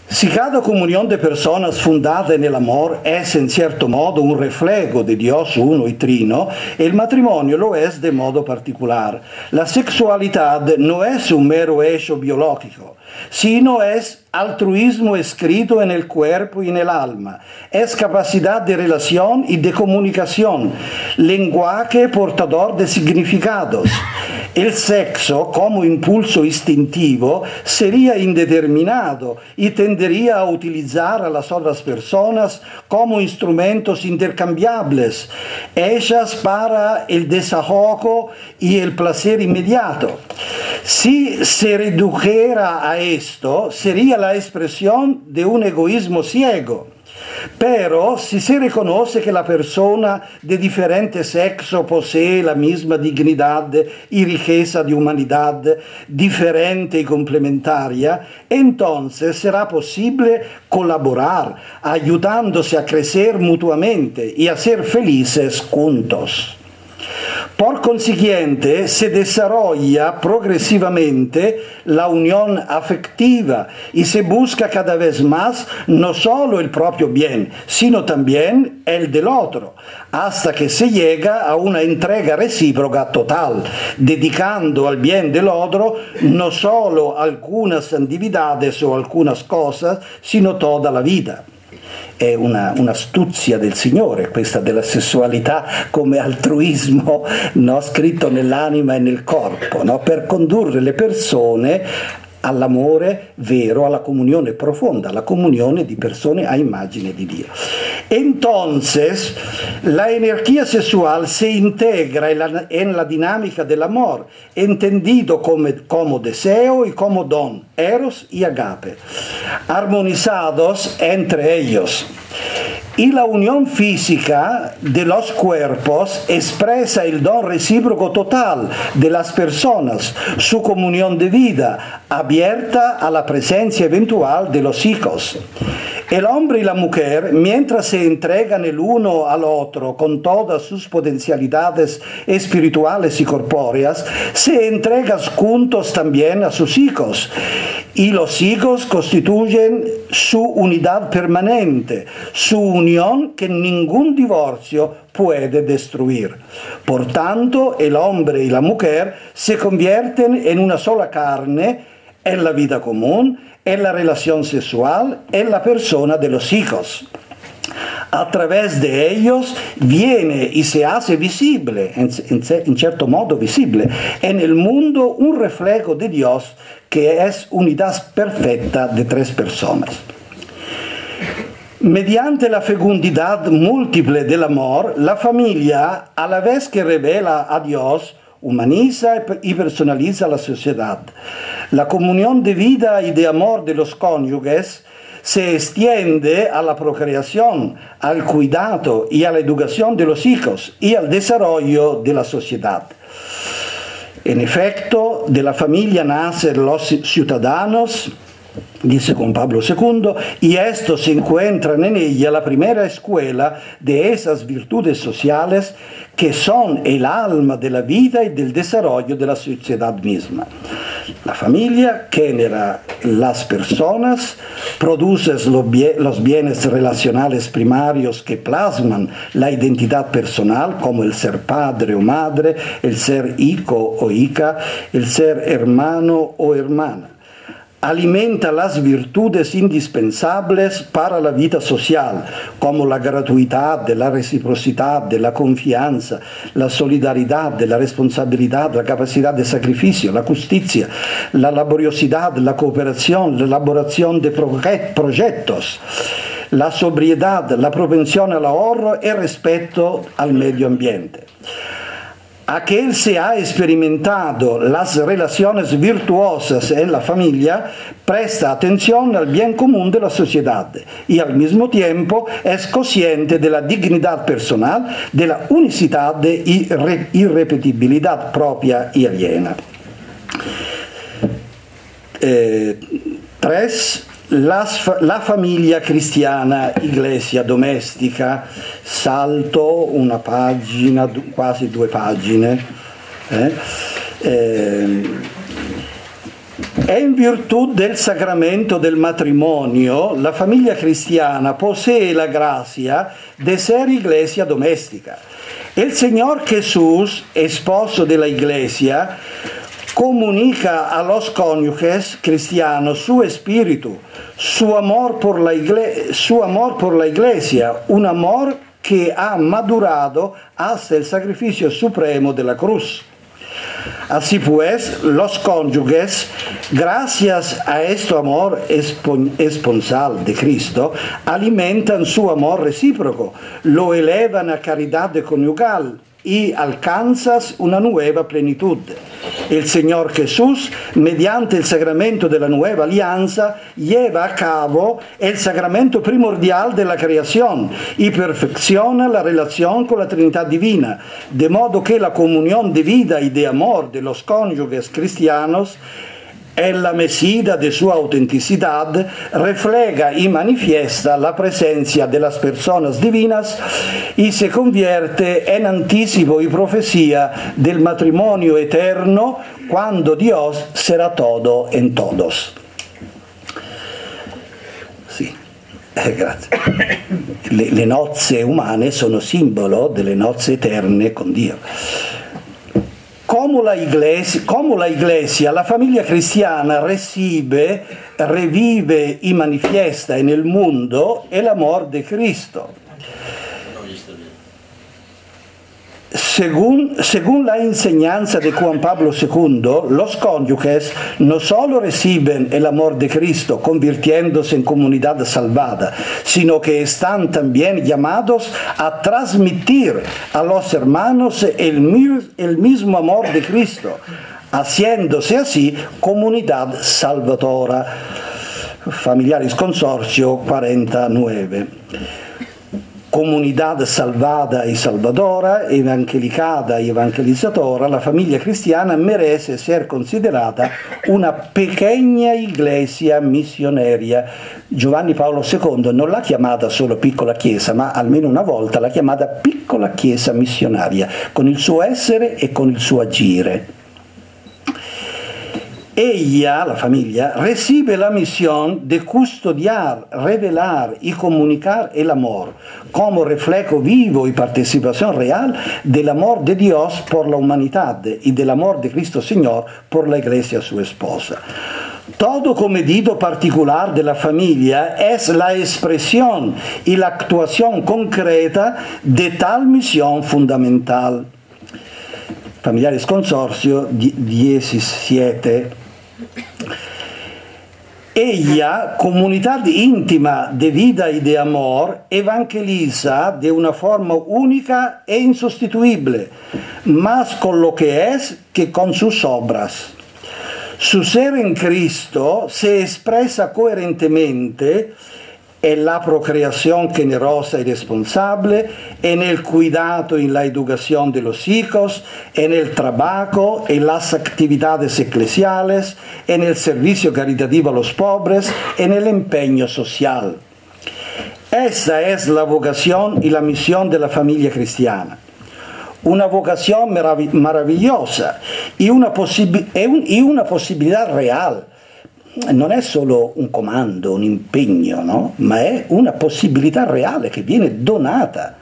Si cada comunión de personas fundada en el amor es en cierto modo un reflejo de Dios uno y trino, el matrimonio lo es de modo particular. La sexualidad no es un mero hecho biológico, sino es altruismo escrito en el cuerpo y en el alma. Es capacidad de relación y de comunicación, lenguaje portador de significados. El sexo, como impulso instintivo, sería indeterminado y tendería a utilizar a las otras personas como instrumentos intercambiables, hechas para el desahogo y el placer inmediato. Si se redujera a esto, sería la expresión de un egoísmo ciego. Pero si se reconoce que la persona de diferente sexo posee la misma dignidad y riqueza de humanidad diferente y complementaria, entonces será posible colaborar, ayudándose a crecer mutuamente y a ser felices juntos. Por consiguiente, se desarrolla progresivamente la unión afectiva y se busca cada vez más no solo el propio bien, sino también el del otro, hasta que se llega a una entrega recíproca total, dedicando al bien del otro no solo algunas actividades o algunas cosas, sino toda la vida. È un'astuzia del Signore, questa della sessualità come altruismo, no? Scritto nell'anima e nel corpo, no? Per condurre le persone all'amore vero, alla comunione profonda, alla comunione di persone a immagine di Dio. Entonces, la energía sexual se integra en la dinámica del amor, entendido como deseo y como don, eros y agape, armonizados entre ellos. Y la unión física de los cuerpos expresa el don recíproco total de las personas, su comunión de vida, abierta a la presencia eventual de los hijos. El hombre y la mujer, mientras se entregan el uno al otro con todas sus potencialidades espirituales y corpóreas, se entregan juntos también a sus hijos. Y los hijos constituyen su unidad permanente, su unión que ningún divorcio puede destruir. Por tanto, el hombre y la mujer se convierten en una sola carne en la vida común, en la relación sexual, en la persona de los hijos. A través de ellos viene y se hace visible, en cierto modo visible, en el mundo un reflejo de Dios que es unidad perfecta de tres personas. Mediante la fecundidad múltiple del amor, la familia, a la vez que revela a Dios, humaniza y personaliza la sociedad. La comunión de vida y de amor de los cónyuges se extiende a la procreación, al cuidado y a la educación de los hijos y al desarrollo de la sociedad. En efecto, de la familia nacen los ciudadanos, dice Juan Pablo II, y estos encuentran en ella la primera escuela de esas virtudes sociales que son el alma de la vida y del desarrollo de la sociedad misma. La familia genera las personas, produce los bienes relacionales primarios que plasman la identidad personal, como el ser padre o madre, el ser hijo o hija, el ser hermano o hermana. Alimenta las virtudes indispensables para la vida social, como la gratuidad, la reciprocidad, la confianza, la solidaridad, la responsabilidad, la capacidad de sacrificio, la justicia, la laboriosidad, la cooperación, la elaboración de proyectos, la sobriedad, la propensión al ahorro y respeto al medio ambiente. Aquel se ha experimentado las relaciones virtuosas en la familia, presta atención al bien común de la sociedad y al mismo tiempo es consciente de la dignidad personal, de la unicidad y irrepetibilidad propia y aliena. 3. La familia cristiana, iglesia domestica, salto una pagina, quasi 2 pagine. E in virtù del sacramento del matrimonio, la famiglia cristiana possee la grazia de ser iglesia domestica. El Señor Jesús, esposo de la iglesia, comunica a los cónyuges cristianos su espíritu, su amor por la iglesia, un amor que ha madurado hasta el sacrificio supremo de la cruz. Así pues, los cónyuges, gracias a este amor esponsal de Cristo, alimentan su amor recíproco, lo elevan a caridad conyugal y alcanzas una nueva plenitud. El Señor Jesús, mediante el sacramento de la nueva alianza, lleva a cabo el sacramento primordial de la creación y perfecciona la relación con la Trinidad Divina, de modo que la comunión de vida y de amor de los cónyuges cristianos, en la medida de su autenticidad, refleja y manifiesta la presencia de las personas divinas y se convierte en anticipo y profecía del matrimonio eterno, cuando Dios será todo en todos. Sì, grazie. Le nozze umane sono simbolo delle nozze eterne con Dio. Como la iglesia, la familia cristiana recibe, revive y manifiesta en el mundo el amor de Cristo. Según la enseñanza de Juan Pablo II, los cónyuges no solo reciben el amor de Cristo convirtiéndose en comunidad salvada, sino que están también llamados a transmitir a los hermanos el mismo amor de Cristo, haciéndose así comunidad salvadora. Familiares Consorcio 49. Comunidad salvada y salvadora, evangelicada y evangelizadora, la familia cristiana merece ser considerata una pequeña iglesia misioneria. Giovanni Paolo II non l'ha chiamata solo piccola chiesa, ma almeno una volta l'ha chiamata piccola chiesa missionaria, con il suo essere e con il suo agire. Ella, la familia, recibe la misión de custodiar, revelar y comunicar el amor como reflejo vivo y participación real del amor de Dios por la humanidad y del amor de Cristo Señor por la Iglesia su esposa. Todo cometido particular de la familia es la expresión y la actuación concreta de tal misión fundamental. Familiares Consorcio 17. Ella, comunidad íntima de vida y de amor, evangeliza de una forma única e insustituible, más con lo que es que con sus obras. Su ser en Cristo se expresa coherentemente en la procreación generosa y responsable, en el cuidado y la educación de los hijos, en el trabajo, en las actividades eclesiales, en el servicio caritativo a los pobres, en el empeño social. Esta es la vocación y la misión de la familia cristiana. Una vocación maravillosa y una possibilità reale. Non è solo un comando, un impegno, no? Ma è una possibilità reale che viene donata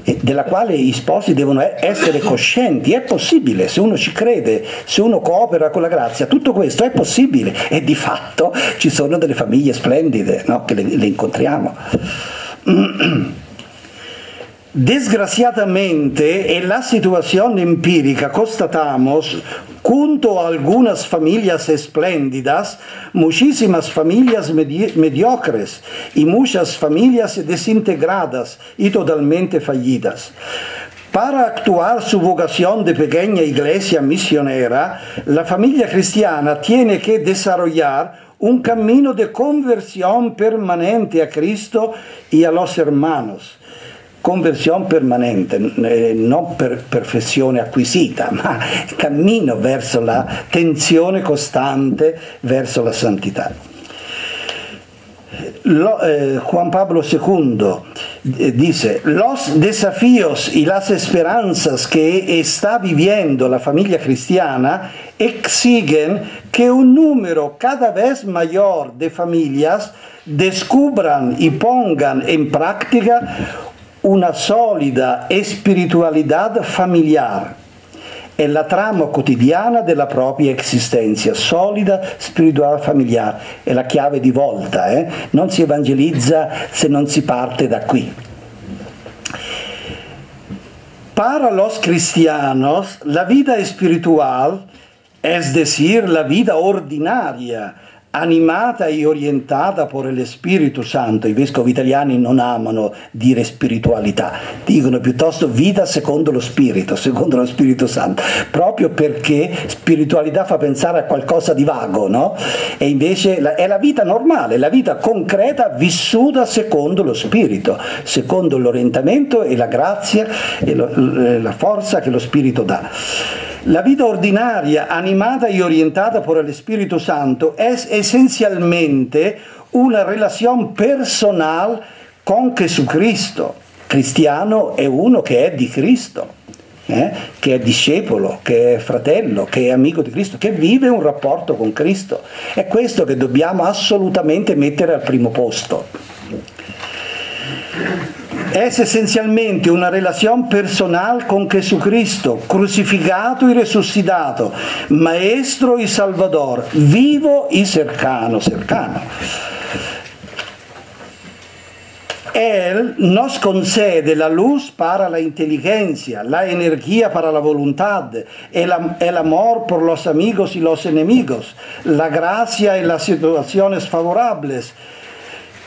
e della quale i sposi devono essere coscienti. È possibile, se uno ci crede, se uno coopera con la grazia, tutto questo è possibile e di fatto ci sono delle famiglie splendide, no? Che le incontriamo. Desgraciadamente, en la situación empírica constatamos, junto a algunas familias espléndidas, muchísimas familias mediocres y muchas familias desintegradas y totalmente fallidas. Para actuar su vocación de pequeña iglesia misionera, la familia cristiana tiene que desarrollar un camino de conversión permanente a Cristo y a los hermanos. Conversione permanente, non perfezione acquisita, ma cammino verso la tensione costante verso la santità. Juan Pablo II dice: los desafíos y las esperanzas que está viviendo la familia cristiana exigen que un número cada vez mayor de familias descubran y pongan en práctica una sólida espiritualidad familiar. È la trama quotidiana della propria esistenza, solida spirituale familiare, è la chiave di volta, non si evangelizza se non si parte da qui. Para los cristianos, la vida espiritual, es decir, la vida ordinaria, animata e orientata por el Spirito Santo. I vescovi italiani non amano dire spiritualità, dicono piuttosto vita secondo lo Spirito Santo, proprio perché spiritualità fa pensare a qualcosa di vago, no? E invece è la vita normale, la vita concreta vissuta secondo lo Spirito, secondo l'orientamento e la grazia e la forza che lo Spirito dà. La vida ordinaria, animada y orientada por el Espíritu Santo, es esencialmente una relación personal con Jesucristo. Cristiano è uno che è di Cristo, che è discepolo, che è fratello, che è amico di Cristo, che vive un rapporto con Cristo. È questo che dobbiamo assolutamente mettere al primo posto. Es esencialmente una relación personal con Jesucristo, crucificado y resucitado, Maestro y Salvador, vivo y cercano. Él nos concede la luz para la inteligencia, la energía para la voluntad, el amor por los amigos y los enemigos, la gracia en las situaciones favorables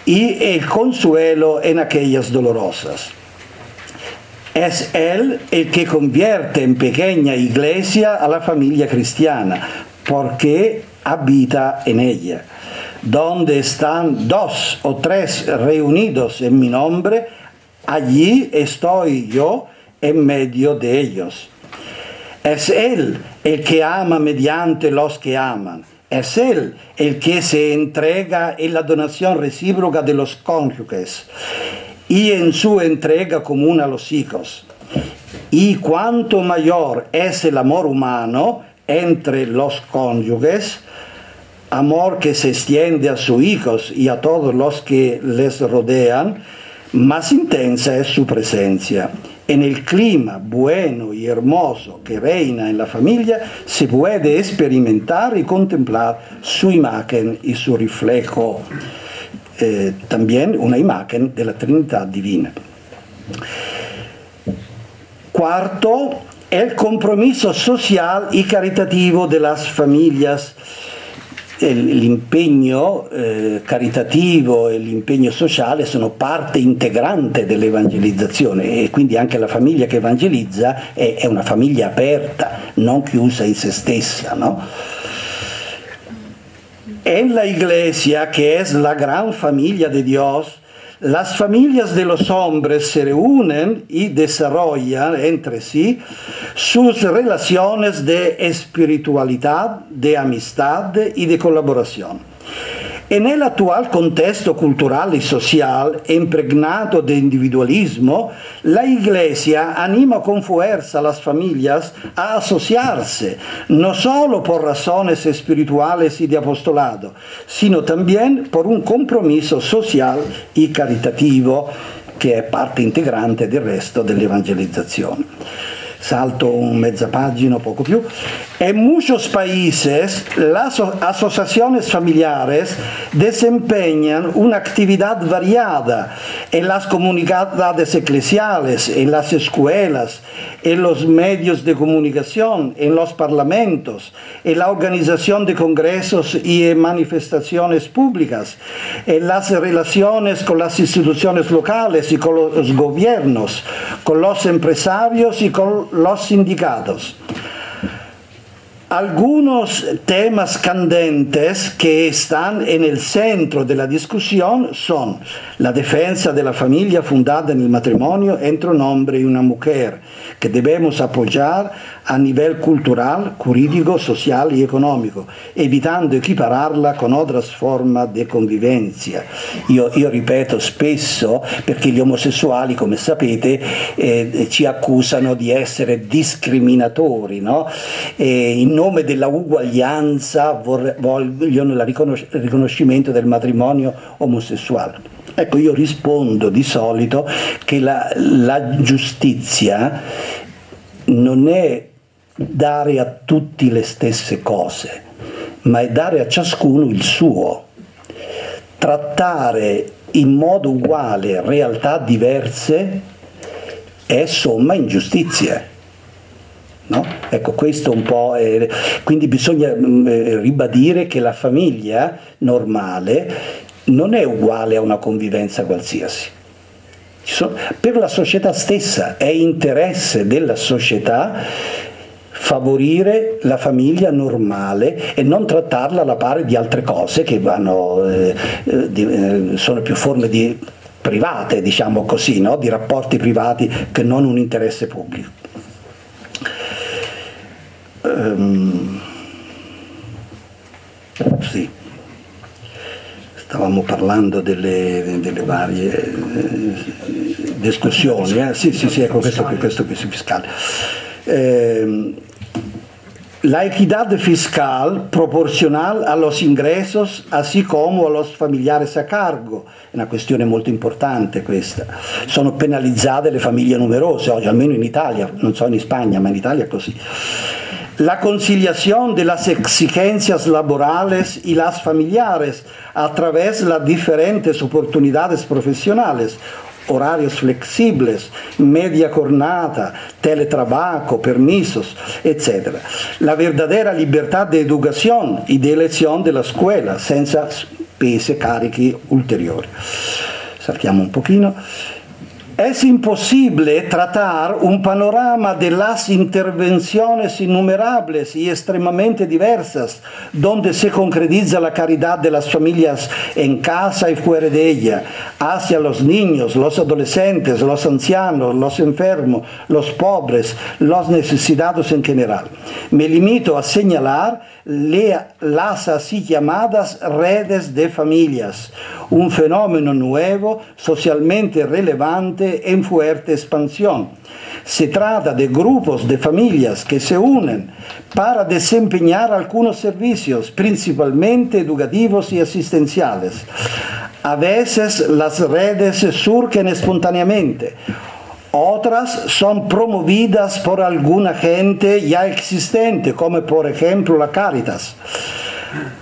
y el consuelo en aquellas dolorosas. Es Él el que convierte en pequeña iglesia a la familia cristiana, porque habita en ella. Donde están 2 o 3 reunidos en mi nombre, allí estoy yo en medio de ellos. Es Él el que ama mediante los que aman. Es Él el que se entrega en la donación recíproca de los cónyuges y en su entrega común a los hijos. Y cuanto mayor es el amor humano entre los cónyuges, amor que se extiende a sus hijos y a todos los que les rodean, más intensa es su presencia. En el clima bueno y hermoso que reina en la familia se puede experimentar y contemplar su imagen y su reflejo, también una imagen de la Trinidad Divina. Cuarto, el compromiso social y caritativo de las familias. L'impegno caritativo e l'impegno sociale sono parte integrante dell'evangelizzazione, e quindi anche la famiglia che evangelizza è una famiglia aperta, non chiusa in se stessa, no? En la iglesia, que es la gran familia de Dios, las familias de los hombres se reúnen y desarrollan entre sí sus relaciones de espiritualidad, de amistad y de colaboración. En el actual contexto cultural y social impregnado de individualismo, la Iglesia anima con fuerza a las familias a asociarse, no solo por razones espirituales y de apostolado, sino también por un compromiso social y caritativo che è parte integrante del resto dell'evangelizzazione. Salto mezza pagina, poco più. En muchos países, las asociaciones familiares desempeñan una actividad variada en las comunidades eclesiales, en las escuelas, en los medios de comunicación, en los parlamentos, en la organización de congresos y en manifestaciones públicas, en las relaciones con las instituciones locales y con los gobiernos, con los empresarios y con los sindicatos. Algunos temas candentes que están en el centro de la discusión son la defensa de la familia fundada en el matrimonio entre un hombre y una mujer, que debemos apoyar a nivel cultural, jurídico, social y económico, evitando equipararla con otras formas di convivenza. Io ripeto spesso, perché gli omosessuali, come sapete, ci accusano di essere discriminatori, no? In nome della uguaglianza vogliono il riconoscimento del matrimonio omosessuale. Ecco, io rispondo di solito che la giustizia non è dare a tutti le stesse cose, ma è dare a ciascuno il suo. Trattare in modo uguale realtà diverse è somma ingiustizia. No? Ecco, questo un po' quindi bisogna ribadire che la famiglia normale non è uguale a una convivenza qualsiasi. Per la società stessa è interesse della società favorire la famiglia normale e non trattarla alla pari di altre cose che sono più forme private, diciamo così, no? Di rapporti privati che non un interesse pubblico. Sì. Stavamo parlando delle varie discussioni. Sì, ecco, questo fiscale. La equidad fiscal proporcional a los ingresos, así como a los familiares a cargo. È una questione molto importante questa. Sono penalizzate le famiglie numerose oggi, almeno in Italia, non so in Spagna, ma in Italia è così. La conciliación de las exigencias laborales y las familiares a través de las diferentes oportunidades profesionales, horarios flexibles, media jornada, teletrabajo, permisos, etc. La verdadera libertà de educación y de elección de la escuela, senza pesi carichi ulteriori. Saltiamo un pochino. Es imposible tratar un panorama de las intervenciones innumerables y extremadamente diversas, donde se concretiza la caridad de las familias en casa y fuera de ella, hacia los niños, los adolescentes, los ancianos, los enfermos, los pobres, los necesitados en general. Me limito a señalar las así llamadas redes de familias, un fenómeno nuevo, socialmente relevante en fuerte expansión. Se trata de grupos de familias que se unen para desempeñar algunos servicios, principalmente educativos y asistenciales. A veces las redes surgen espontáneamente, otras son promovidas por alguna gente ya existente, como por ejemplo la Cáritas.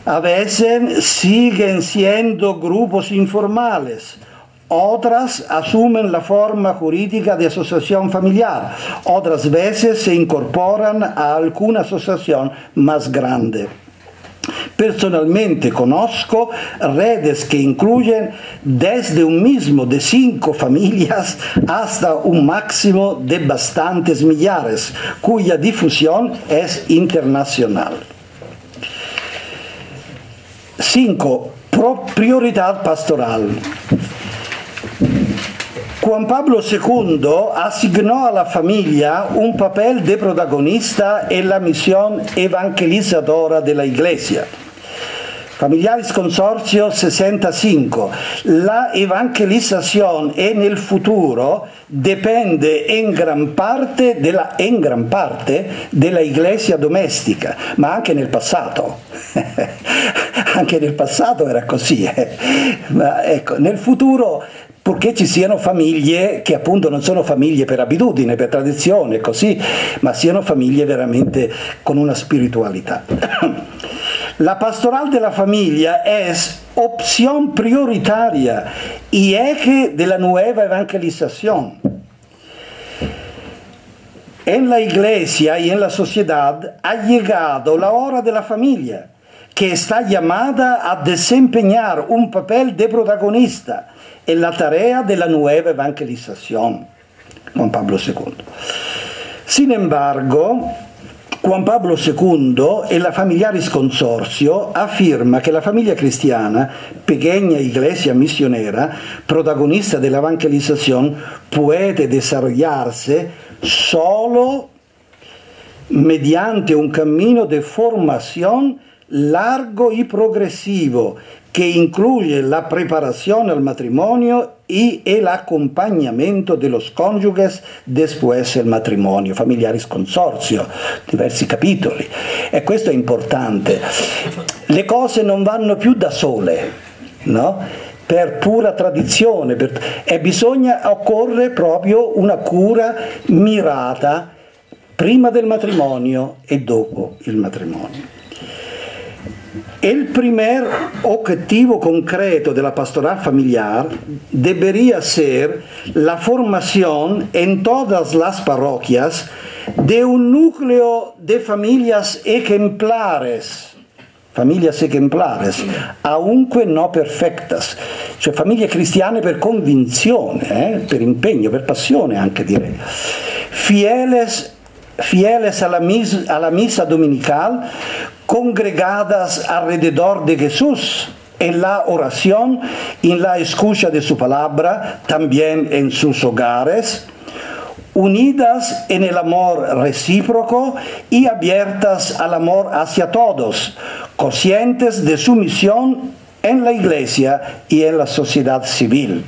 A veces siguen siendo grupos informales, otras asumen la forma jurídica de asociación familiar, otras veces se incorporan a alguna asociación más grande. Personalmente conozco redes que incluyen desde un mismo de 5 familias hasta un máximo de bastantes millares, cuya difusión es internacional. 5. Prioridad pastoral. Juan Pablo II asignó a la familia un papel de protagonista en la misión evangelizadora de la Iglesia. Familiares Consorcio 65. La evangelización en el futuro depende en gran parte della Iglesia domestica, ma anche nel passato. Anche nel passato era così. Ma ecco, nel futuro, purché ci siano famiglie che appunto non sono famiglie per abitudine, per tradizione, così, ma siano famiglie veramente con una spiritualità. La pastoral de la familia es opción prioritaria y eje de la nueva evangelización. En la iglesia y en la sociedad ha llegado la hora de la familia, que está llamada a desempeñar un papel de protagonista en la tarea de la nueva evangelización. Juan Pablo II. Sin embargo, Juan Pablo II e la Familiaris Consorcio afirma que la familia cristiana, pequeña iglesia misionera, protagonista de la evangelización, puede desarrollarse solo mediante un camino de formación largo y progresivo que incluye la preparación al matrimonio y el acompañamiento de los cónyuges después del matrimonio. Familiaris Consorcio, diversi capitoli. E questo è importante. Le cose non vanno più da sole, no? Per pura tradizione, e occorre proprio una cura mirata prima del matrimonio e dopo il matrimonio. El primer objetivo concreto de la pastoral familiar debería ser la formación en todas las parroquias de un núcleo de familias ejemplares, aunque no perfectas, cioè famiglie cristiane per convinzione, per impegno, per passione anche direi, fieles a la misa dominical, congregadas alrededor de Jesús en la oración, en la escucha de su palabra, también en sus hogares, unidas en el amor recíproco y abiertas al amor hacia todos, conscientes de su misión en la iglesia y en la sociedad civil.